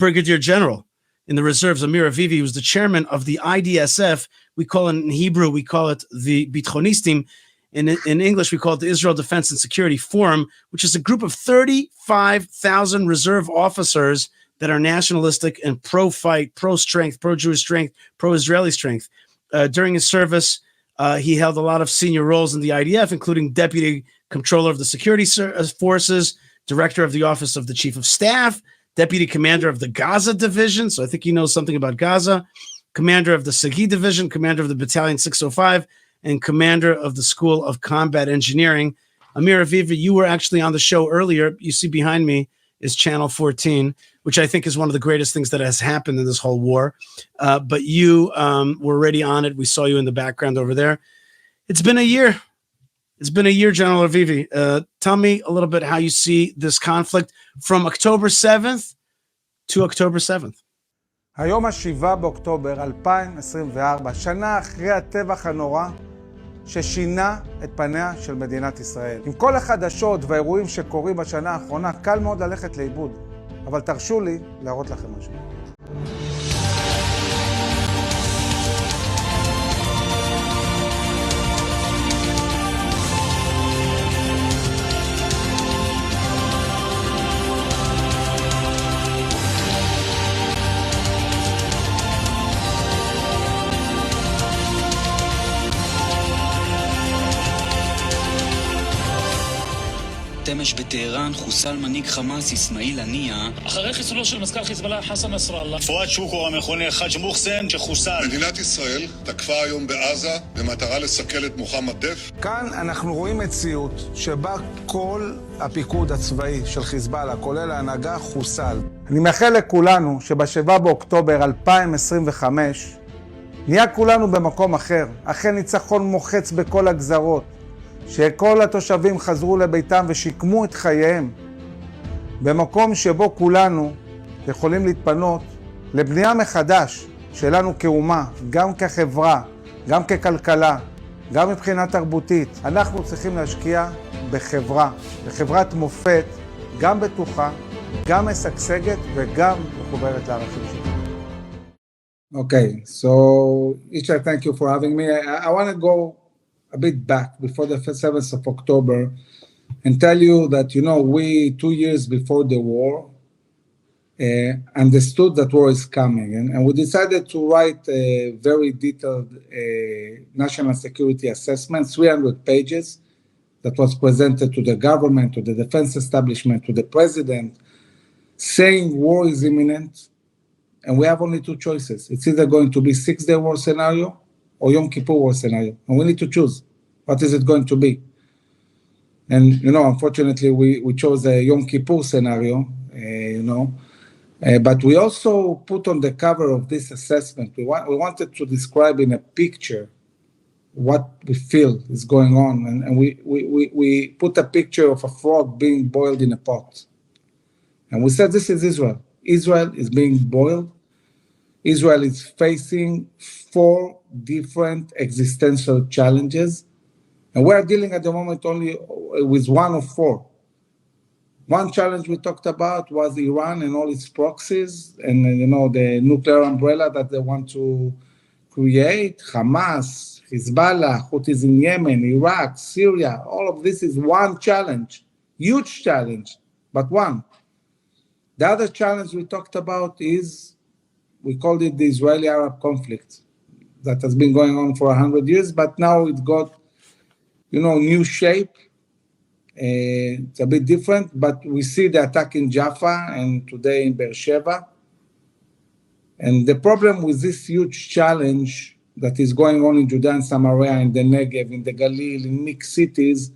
brigadier general in the reserves, Amir Avivi, was the chairman of the IDSF. We call it in Hebrew, we call it the Bitchonistim. In English, we call it the Israel Defense and Security Forum, which is a group of 35,000 reserve officers that are nationalistic and pro-fight, pro-strength, pro-Jewish strength, pro-Israeli strength. During his service, he held a lot of senior roles in the IDF, including deputy controller of the security forces, director of the office of the chief of staff, deputy commander of the Gaza division. So I think he knows something about Gaza, commander of the Sagi division, commander of the battalion 605, and commander of the School of Combat Engineering. Amir Avivi, you were actually on the show earlier. You see behind me is Channel 14, which I think is one of the greatest things that has happened in this whole war. But you were already on it. We saw you in the background over there. It's been a year. It's been a year, General Avivi. Tell me a little bit how you see this conflict from October 7th to October 7th. היום ה-7 באוקטובר 2024, שנה אחרי הטבח הנורא ששינה את פניה של מדינת ישראל. עם כל החדשות והאירועים שקורים בשנה האחרונה, קל מאוד ללכת לאיבוד. אבל תרשו לי להראות לכם משהו. אמש בטהרן חוסל מנהיג חמאס אסמאעיל הנייה אחרי חיסולו של מזכ"ל חיזבאללה חסן נסראללה. פואד שוקו המכונה חאג' מוחסן שחוסל. מדינת ישראל תקפה היום בעזה במטרה לסכל את מוחמד דף. כאן אנחנו רואים מציאות שבה כל הפיקוד הצבאי של חיזבאללה, כולל ההנהגה, חוסל. אני מאחל לכולנו שב-7 באוקטובר 2025 נהיה כולנו במקום אחר, אחרי ניצחון מוחץ בכל הגזרות. שכל התושבים חזרו לביתם ושיקמו את חייהם במקום שבו כולנו יכולים להתפנות לבנייה מחדש שלנו כאומה, גם כחברה, גם ככלכלה, גם מבחינה תרבותית. אנחנו צריכים להשקיע בחברת מופת, גם בטוחה, גם משגשגת וגם מחוברת לערכים שלנו. Okay, so Isha, thank you for having me. I want to go a bit back before the 7th of October and tell you that, we 2 years before the war understood that war is coming. And we decided to write a very detailed national security assessment, 300 pages, that was presented to the government, to the defense establishment, to the president, saying war is imminent. And we have only two choices. It's either going to be 6-day war scenario or Yom Kippur war scenario. And we need to choose. What is it going to be? And, unfortunately, we chose a Yom Kippur scenario, but we also put on the cover of this assessment, we wanted to describe in a picture what we feel is going on. And we put a picture of a frog being boiled in a pot. And we said, this is Israel. Israel is being boiled. Israel is facing 4 different existential challenges, and we're dealing at the moment only with one of 4. One challenge we talked about was Iran and all its proxies, and the nuclear umbrella that they want to create, Hamas, Hezbollah, Houthis in Yemen, Iraq, Syria. All of this is one challenge, huge challenge, but one. The other challenge we talked about is, we called it the Israeli-Arab conflict that has been going on for 100 years, but now it got, new shape. It's a bit different, but we see the attack in Jaffa and today in Beersheba. And the problem with this huge challenge that is going on in Judea and Samaria, in the Negev, in the Galil, in mixed cities,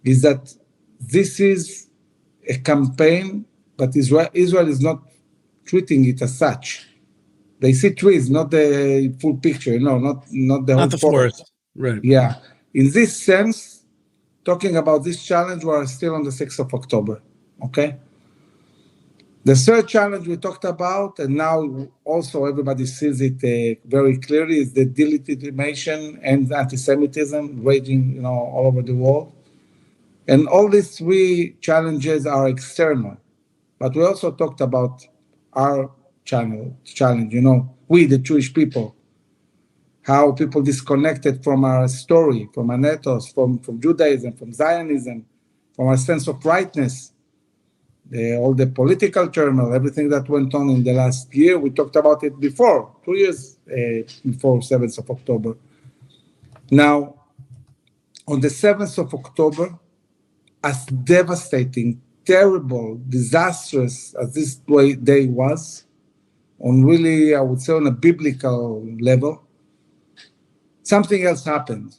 is that this is a campaign, but Israel is not treating it as such. They see trees, not the full picture, not the whole forest. Right. Yeah. In this sense, talking about this challenge, we are still on the 6th of October, okay? The third challenge we talked about, and now also everybody sees it very clearly, is the delegitimation and anti-Semitism raging, all over the world. And all these 3 challenges are external. But we also talked about our challenge, we, the Jewish people, how people disconnected from our story, from our ethos, from Judaism, from Zionism, from our sense of rightness, all the political turmoil, everything that went on in the last year. We talked about it before, 2 years before 7th of October. Now, on the 7th of October, as devastating, terrible, disastrous as this day was, on really, I would say, on a biblical level, something else happened.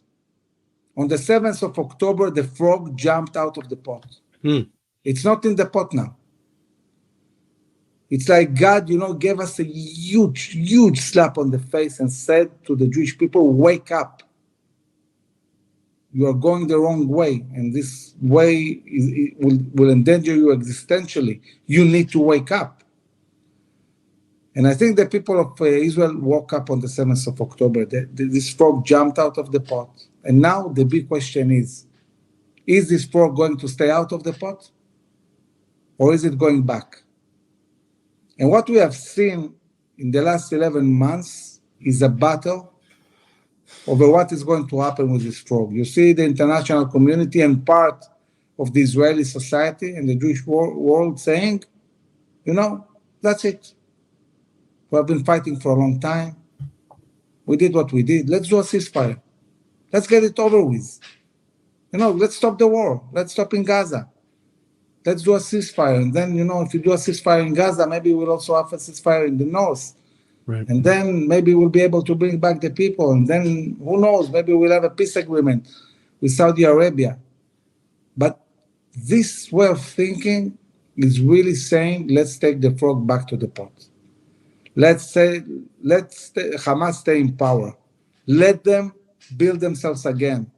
On the 7th of October, the frog jumped out of the pot. It's not in the pot now. It's like God, gave us a huge, huge slap on the face and said to the Jewish people, wake up. You are going the wrong way, and this way will endanger you existentially. You need to wake up. And I think the people of Israel woke up on the 7th of October. This frog jumped out of the pot. And now the big question is this frog going to stay out of the pot? Or is it going back? And what we have seen in the last 11 months is a battle over what is going to happen with this frog. You see the international community and part of the Israeli society and the Jewish world saying, that's it. We have been fighting for a long time. We did what we did. Let's do a ceasefire. Let's get it over with. Let's stop the war. Let's stop in Gaza. Let's do a ceasefire. And then, if you do a ceasefire in Gaza, maybe we'll also have a ceasefire in the north. Right. And then maybe we'll be able to bring back the people. And then, who knows, maybe we'll have a peace agreement with Saudi Arabia. But this way of thinking is really saying, let's take the frog back to the pot. Let's Hamas stay in power. Let them build themselves again.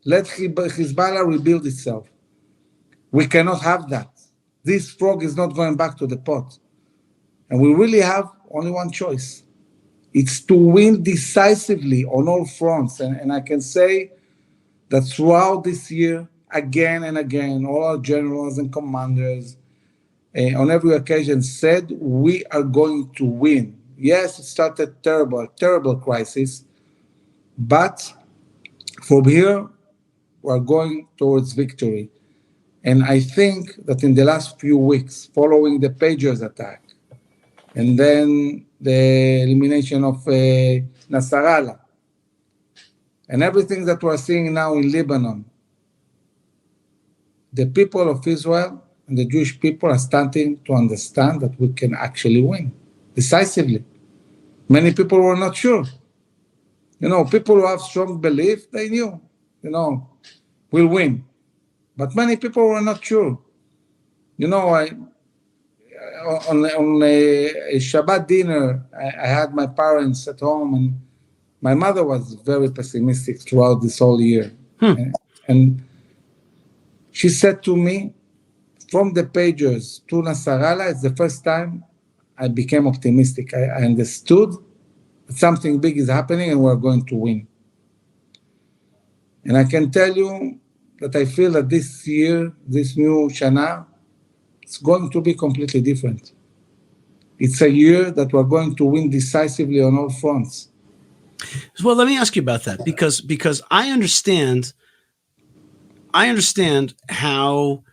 Let Hezbollah rebuild itself. We cannot have that. This frog is not going back to the pot. And we really have only one choice. It's to win decisively on all fronts. And I can say that throughout this year, again and again, all our generals and commanders on every occasion said, we are going to win. Yes, it started terrible crisis, but from here, we're going towards victory. And I think that in the last few weeks, following the Pagers attack, and then the elimination of Nasrallah, and everything that we're seeing now in Lebanon, the people of Israel and the Jewish people are starting to understand that we can actually win decisively. Many people were not sure. People who have strong belief, they knew, we'll win. But many people were not sure. On a Shabbat dinner, I had my parents at home, and my mother was very pessimistic throughout this whole year. And she said to me, from the Pagers to Nasrallah, it's the first time I became optimistic. I understood that something big is happening and we're going to win. And I can tell you that I feel that this year, this new Shana, it's going to be completely different. It's a year that we're going to win decisively on all fronts. Well, let me ask you about that, because I understand how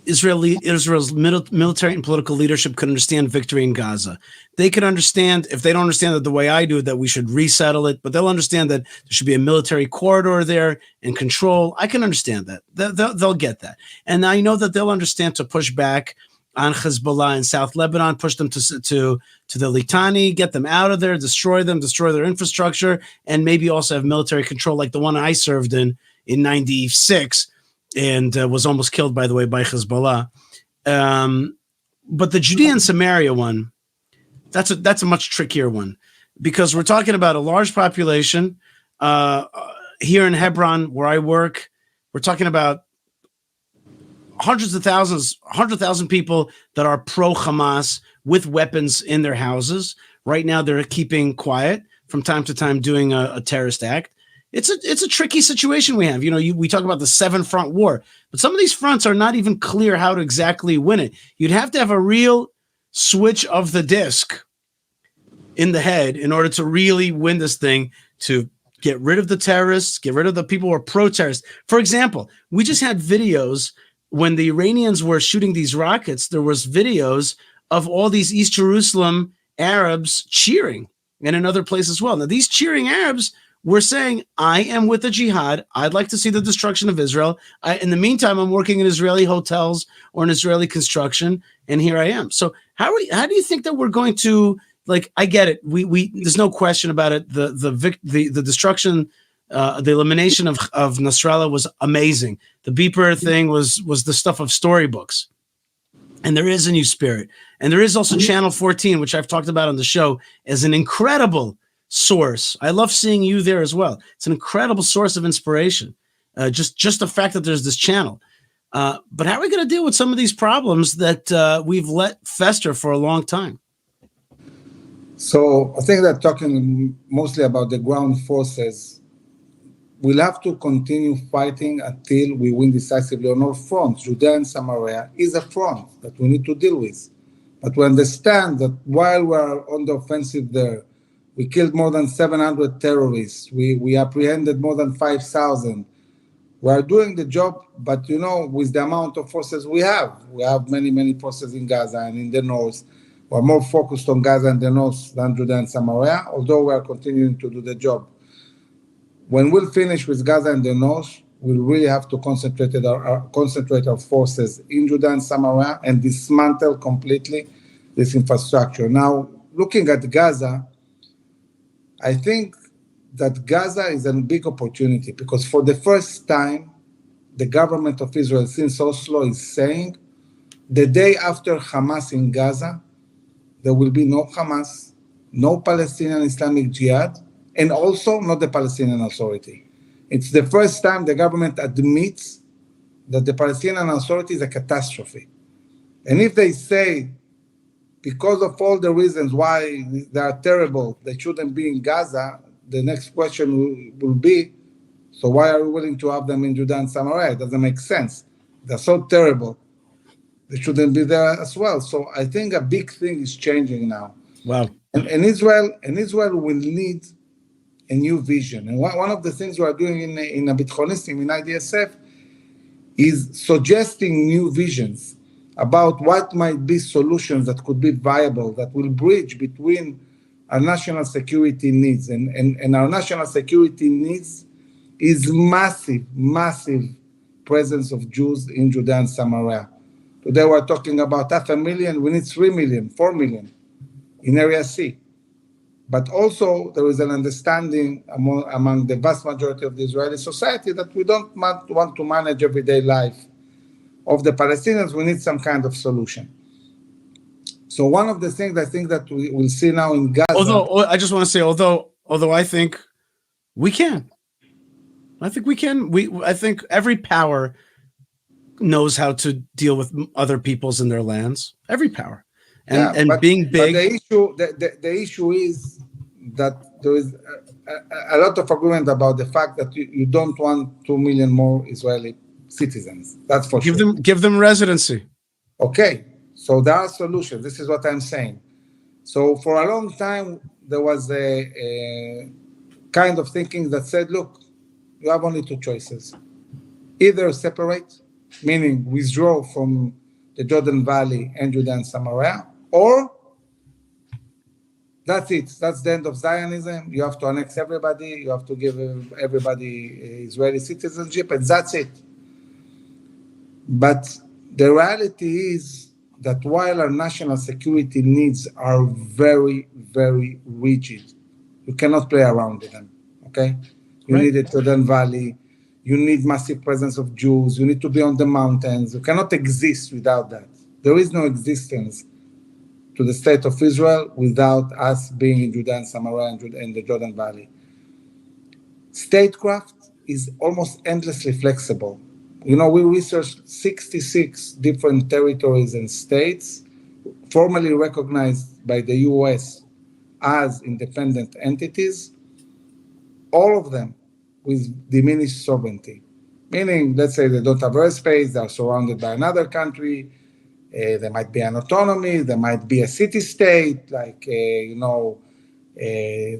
Israel's military and political leadership could understand victory in Gaza. They could understand, if they don't understand it the way I do, that we should resettle it, but they'll understand that there should be a military corridor there and control. I can understand that. They'll get that. And I know that they'll understand to push back on Hezbollah in South Lebanon, push them to the Litani, get them out of there, destroy them, destroy their infrastructure, and maybe also have military control like the one I served in 96, and was almost killed, by the way, by Hezbollah. But the Judea and Samaria one, that's a much trickier one, because we're talking about a large population here in Hebron, where I work. We're talking about hundreds of thousands, 100,000 people that are pro-Hamas with weapons in their houses. Right now, they're keeping quiet, from time to time doing a terrorist act. It's a tricky situation we have. We talk about the 7-front war, but some of these fronts are not even clear how to exactly win it. You'd have to have a real switch of the disc in the head in order to really win this thing, to get rid of the terrorists, get rid of the people who are pro-terrorists. For example, we just had videos when the Iranians were shooting these rockets. There was videos of all these East Jerusalem Arabs cheering, and in other places as well. Now, these cheering Arabs were saying, I am with the jihad. I'd like to see the destruction of Israel. In the meantime, I'm working in Israeli hotels or in Israeli construction, and here I am. So how do you think that we're going to, like, I get it. We there's no question about it. The destruction, the elimination of Nasrallah was amazing. The beeper thing was the stuff of storybooks. And there is a new spirit. And there is also Channel 14, which I've talked about on the show, as an incredible source. I love seeing you there as well. It's an incredible source of inspiration. Just the fact that there's this channel. But how are we going to deal with some of these problems that we've let fester for a long time? So I think that talking mostly about the ground forces, we'll have to continue fighting until we win decisively on all fronts. Judea and Samaria is a front that we need to deal with. But we understand that while we're on the offensive there, we killed more than 700 terrorists. We apprehended more than 5,000. We are doing the job, but with the amount of forces we have many, many forces in Gaza and in the north. We're more focused on Gaza and the north than Judea and Samaria, although we are continuing to do the job. When we'll finish with Gaza and the north, we'll really have to concentrate our forces in Judea and Samaria and dismantle completely this infrastructure. Now, looking at Gaza, I think that Gaza is a big opportunity because for the first time, the government of Israel since Oslo is saying the day after Hamas in Gaza, there will be no Hamas, no Palestinian Islamic Jihad, and also not the Palestinian Authority. It's the first time the government admits that the Palestinian Authority is a catastrophe. And if they say, because of all the reasons why they are terrible, they shouldn't be in Gaza, the next question will be, so why are we willing to have them in Judea and Samaria? It doesn't make sense. They're so terrible. They shouldn't be there as well. So I think a big thing is changing now. Wow. And Israel will need a new vision. And one of the things we are doing in Bitchonistim, in IDSF, is suggesting new visions about what might be solutions that could be viable, that will bridge between our national security needs. And our national security needs is massive presence of Jews in Judea and Samaria. Today we're talking about 500,000, we need 3 million, 4 million in Area C. But also there is an understanding among the vast majority of the Israeli society that we don't want to manage everyday life of the Palestinians. We need some kind of solution. So one of the things I think that we will see now in Gaza... Although, I just want to say, although I think we can. I think every power knows how to deal with other peoples in their lands. Every power. But being big... But the issue is that there is a lot of agreement about the fact that you don't want 2 million more Israeli citizens. That's for sure. Give them residency. Okay. So there are solutions. This is what I'm saying. So for a long time, there was a kind of thinking that said, look, you have only two choices. Either separate, meaning withdraw from the Jordan Valley and Judea and Samaria, or that's it. That's the end of Zionism. You have to annex everybody. You have to give everybody Israeli citizenship, and that's it. But the reality is that while our national security needs are very, very rigid, you cannot play around with them, okay? You need the Jordan Valley. You need massive presence of Jews. You need to be on the mountains. You cannot exist without that. There is no existence to the state of Israel without us being in Judea and Samaria and the Jordan Valley. Statecraft is almost endlessly flexible. We researched 66 different territories and states formally recognized by the US as independent entities, all of them with diminished sovereignty. Meaning, let's say they don't have airspace, they are surrounded by another country, There might be an autonomy. There might be a city-state, like the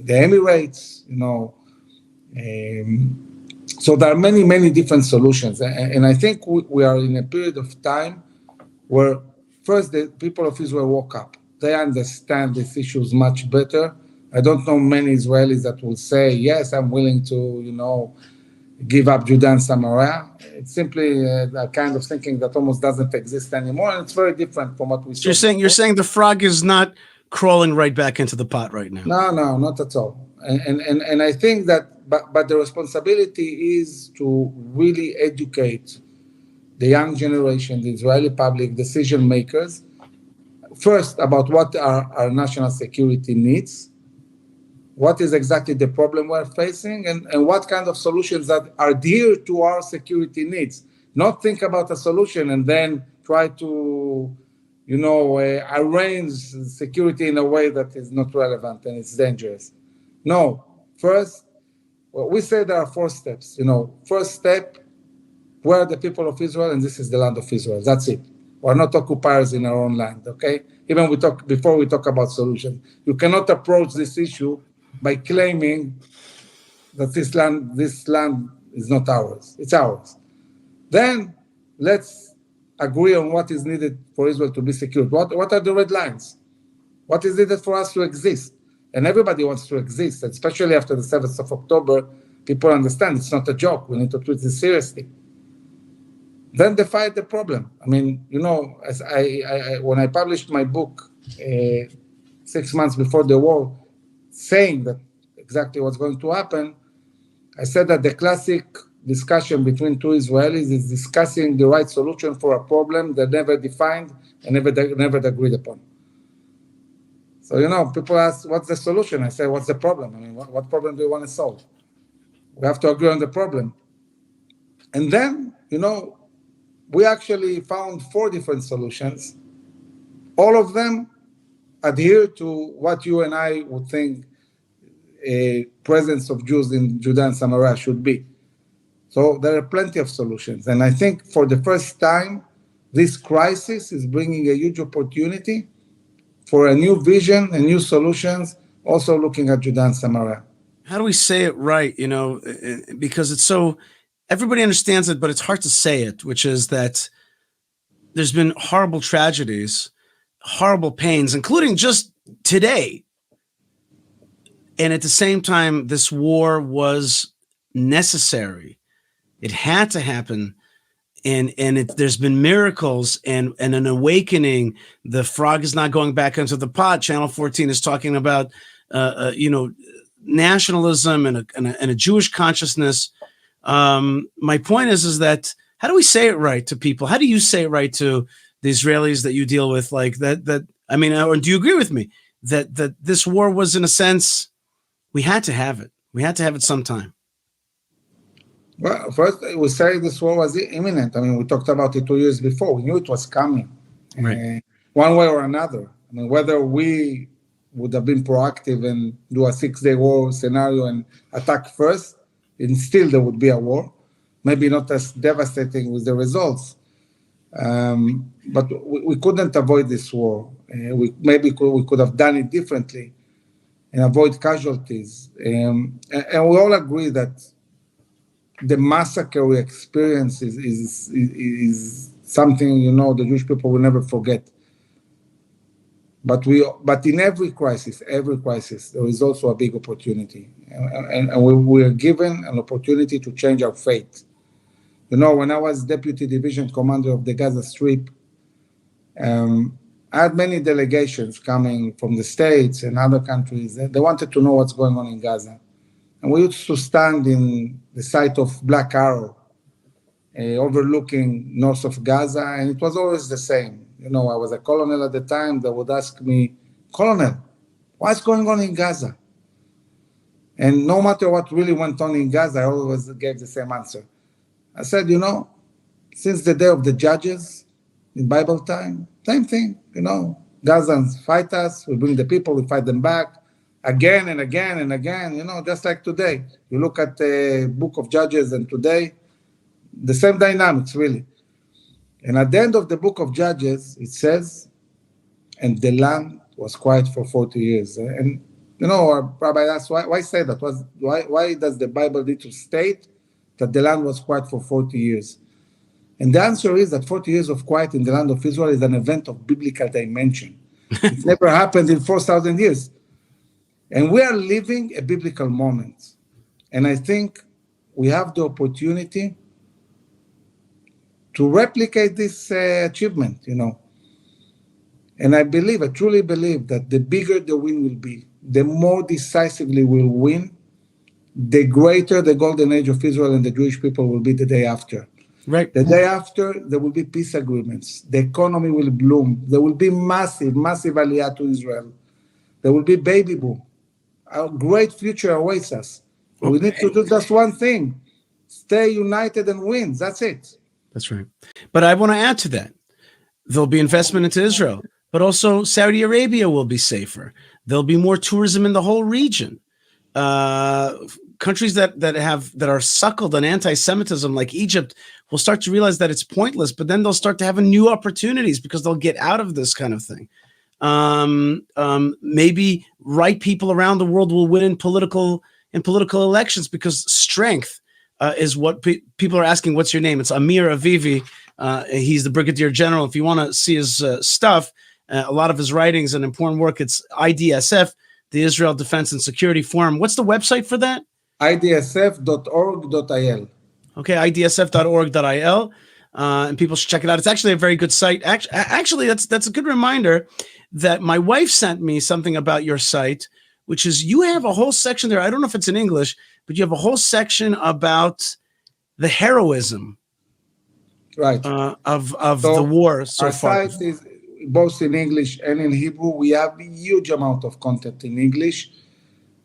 Emirates. So there are many, many different solutions, and I think we are in a period of time where first the people of Israel woke up. They understand these issues much better. I don't know many Israelis that will say, yes, I'm willing to, give up Judah and Samaria. It's simply a kind of thinking that almost doesn't exist anymore, and it's very different from what we saw. You're saying the frog is not crawling right back into the pot right now. No, not at all. And I think that, but the responsibility is to really educate the young generation, the Israeli public, decision makers, first about what our national security needs, what is exactly the problem we're facing, and what kind of solutions that are dear to our security needs. Not think about a solution and then try to, arrange security in a way that is not relevant and it's dangerous. No, first, we say there are 4 steps. First step, we're the people of Israel, and this is the land of Israel. That's it. We're not occupiers in our own land, okay? Even before we talk about solutions. You cannot approach this issue by claiming that this land is not ours. It's ours. Then let's agree on what is needed for Israel to be secured. What are the red lines? What is needed for us to exist? And everybody wants to exist, especially after the 7th of October. People understand it's not a joke. We need to treat this seriously. Then define the problem. I mean, as when I published my book 6 months before the war, saying that exactly what's going to happen, I said that the classic discussion between two Israelis is discussing the right solution for a problem that never defined and never agreed upon. So, people ask, what's the solution? I say, what's the problem? I mean, what problem do you want to solve? We have to agree on the problem. And then, we actually found 4 different solutions. All of them adhere to what you and I would think a presence of Jews in Judah and Samaria should be. So there are plenty of solutions. And I think for the first time, this crisis is bringing a huge opportunity for a new vision and new solutions, also looking at Judah and Samaria. How do we say it right? Because it's so, everybody understands it, but it's hard to say it, which is that there's been horrible tragedies, horrible pains, including just today. And at the same time, this war was necessary. It had to happen. And there's been miracles and an awakening. The frog is not going back into the pot. Channel 14 is talking about, nationalism and a Jewish consciousness. My point is that how do we say it right to people? How do you say it right to the Israelis that you deal with? Like that. I mean, or do you agree with me that this war was, in a sense, we had to have it. We had to have it sometime. Well, first, we say this war was imminent. I mean, we talked about it 2 years before. We knew it was coming, right? One way or another. I mean, whether we would have been proactive and do a 6-day war scenario and attack first, and still there would be a war. Maybe not as devastating with the results. But we couldn't avoid this war. We could have done it differently and avoid casualties. And we all agree that the massacre we experience is something, the Jewish people will never forget. But in every crisis, there is also a big opportunity. And we are given an opportunity to change our fate. When I was Deputy Division Commander of the Gaza Strip, I had many delegations coming from the States and other countries. They wanted to know what's going on in Gaza. And we used to stand in the site of Black Arrow, overlooking north of Gaza, and it was always the same. I was a colonel at the time. They would ask me, Colonel, what's going on in Gaza? And no matter what really went on in Gaza, I always gave the same answer. I said, since the day of the judges in Bible time, same thing, Gazans fight us, we bring the people, we fight them back, again and again and again, just like today. You look at the book of Judges and today, the same dynamics, really. And at the end of the book of Judges, it says, and the land was quiet for 40 years. And, our Rabbi asked, why say that? Why does the Bible need to state that the land was quiet for 40 years? And the answer is that 40 years of quiet in the land of Israel is an event of biblical dimension. It never happened in 4,000 years. And we are living a biblical moment. And I think we have the opportunity to replicate this achievement, And I truly believe that the bigger the win will be, the more decisively we'll win, the greater the golden age of Israel and the Jewish people will be the day after. Right. The day after, there will be peace agreements. The economy will bloom. There will be massive aliyah to Israel. There will be baby boom. A great future awaits us. Okay. We need to do just one thing. Stay united and win. That's it. That's right. But I want to add to that. There'll be investment into Israel, but also Saudi Arabia will be safer. There'll be more tourism in the whole region. Countries that are suckled on anti-Semitism, like Egypt, will start to realize that it's pointless, but then they'll start to have new opportunities because they'll get out of this kind of thing. Maybe right people around the world will win in political elections because strength is what people are asking. What's your name? It's Amir Avivi. He's the Brigadier General. If you want to see his stuff, a lot of his writings and important work, it's IDSF, the Israel Defense and Security Forum. What's the website for that? idsf.org.il. Okay, idsf.org.il. And people should check it out. It's actually a very good site. Actually, that's a good reminder that my wife sent me something about your site, which is you have a whole section there. I don't know if it's in English, but you have a whole section about the heroism, right, of the war so our far. Site is both in English and in Hebrew. We have a huge amount of content in English.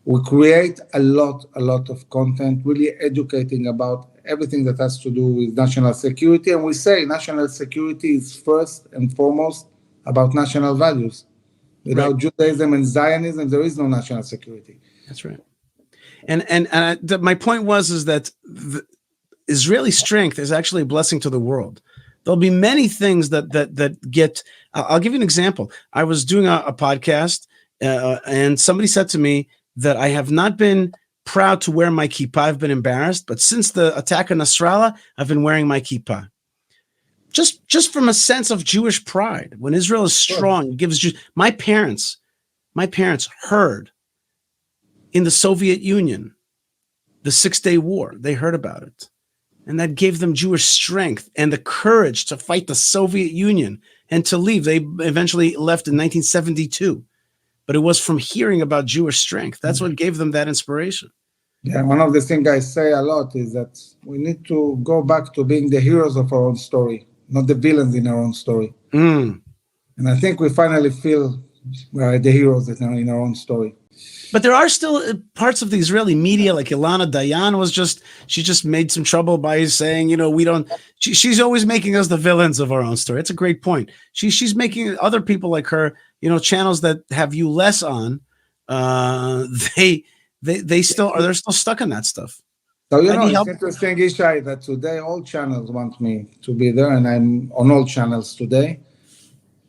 We create a lot of content, really educating about everything that has to do with national security. And we say national security is first and foremost about national values. Without Judaism and Zionism, there is no national security. That's right. And my point is that the Israeli strength is actually a blessing to the world. There'll be many things that get. I'll give you an example. I was doing a podcast, and somebody said to me that I have not been proud to wear my kippah. I've been embarrassed, but since the attack on Nasrallah, I've been wearing my kippah. Just from a sense of Jewish pride. When Israel is strong, it gives Jews. My parents heard in the Soviet Union, the 6-Day War. They heard about it. And that gave them Jewish strength and the courage to fight the Soviet Union and to leave. They eventually left in 1972. But it was from hearing about Jewish strength. That's what gave them that inspiration. Yeah, one of the things I say a lot is that we need to go back to being the heroes of our own story, not the villains in our own story. And I think we finally feel we are the heroes in our own story. But there are still parts of the Israeli media, like Ilana Dayan she just made some trouble by saying, she's always making us the villains of our own story. It's a great point. She's making other people like her, channels that have you less on, they're still stuck in that stuff. So, it's interesting, Ishai, that today all channels want me to be there, and I'm on all channels today,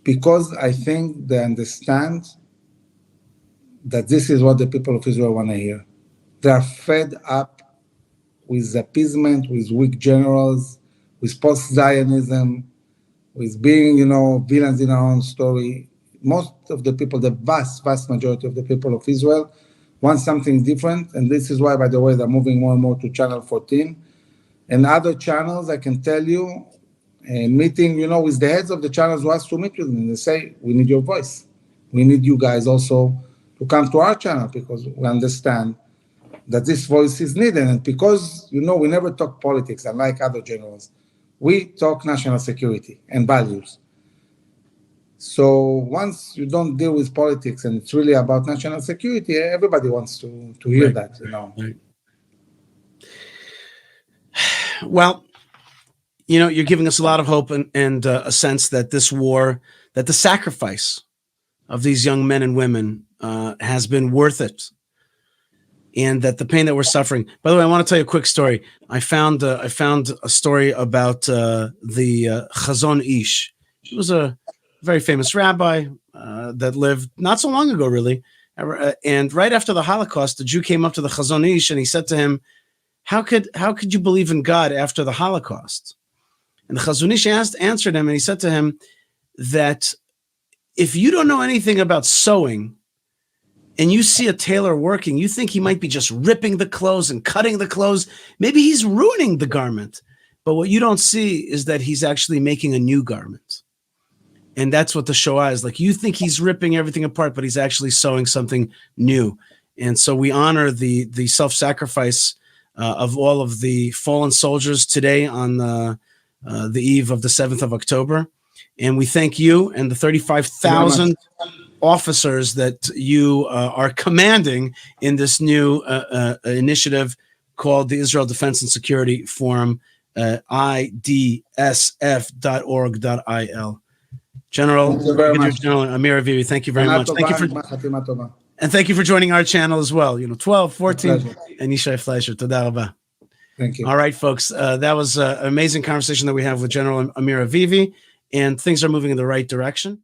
because I think they understand that this is what the people of Israel want to hear. They are fed up with appeasement, with weak generals, with post-Zionism, with being, villains in our own story. Most of the people, the vast majority of the people of Israel want something different. And this is why, by the way, they're moving more and more to Channel 14. And other channels, I can tell you, meeting, with the heads of the channels who ask to meet with me. They say, we need your voice. We need you guys also to come to our channel, because we understand that this voice is needed. And because, we never talk politics, unlike other generals. We talk national security and values. So once you don't deal with politics and it's really about national security, everybody wants to hear that, Right. Well, you're giving us a lot of hope and a sense that this war, that the sacrifice of these young men and women has been worth it. and that the pain that we're suffering. By the way, I want to tell you a quick story. I found a story about the Chazon Ish. He was a very famous rabbi that lived not so long ago, really. And right after the Holocaust, the Jew came up to the Chazon Ish and he said to him, how could you believe in God after the Holocaust? And the Chazon Ish answered him, and he said to him that if you don't know anything about sewing and you see a tailor working, you think he might be just ripping the clothes and cutting the clothes. Maybe he's ruining the garment. But what you don't see is that he's actually making a new garment. And that's what the Shoah is like. You think he's ripping everything apart, but he's actually sewing something new. And so we honor the self-sacrifice of all of the fallen soldiers today on the eve of the 7th of October. And we thank you and the 35,000 officers that you are commanding in this new initiative called the Israel Defense and Security Forum, idsf.org.il. General Amir Avivi, thank you very much. Thank you for joining our channel as well. 12, 14, and Yishai Fleischer. Toda rabah. Thank you. All right, folks. That was an amazing conversation that we have with General Amir Avivi, and things are moving in the right direction.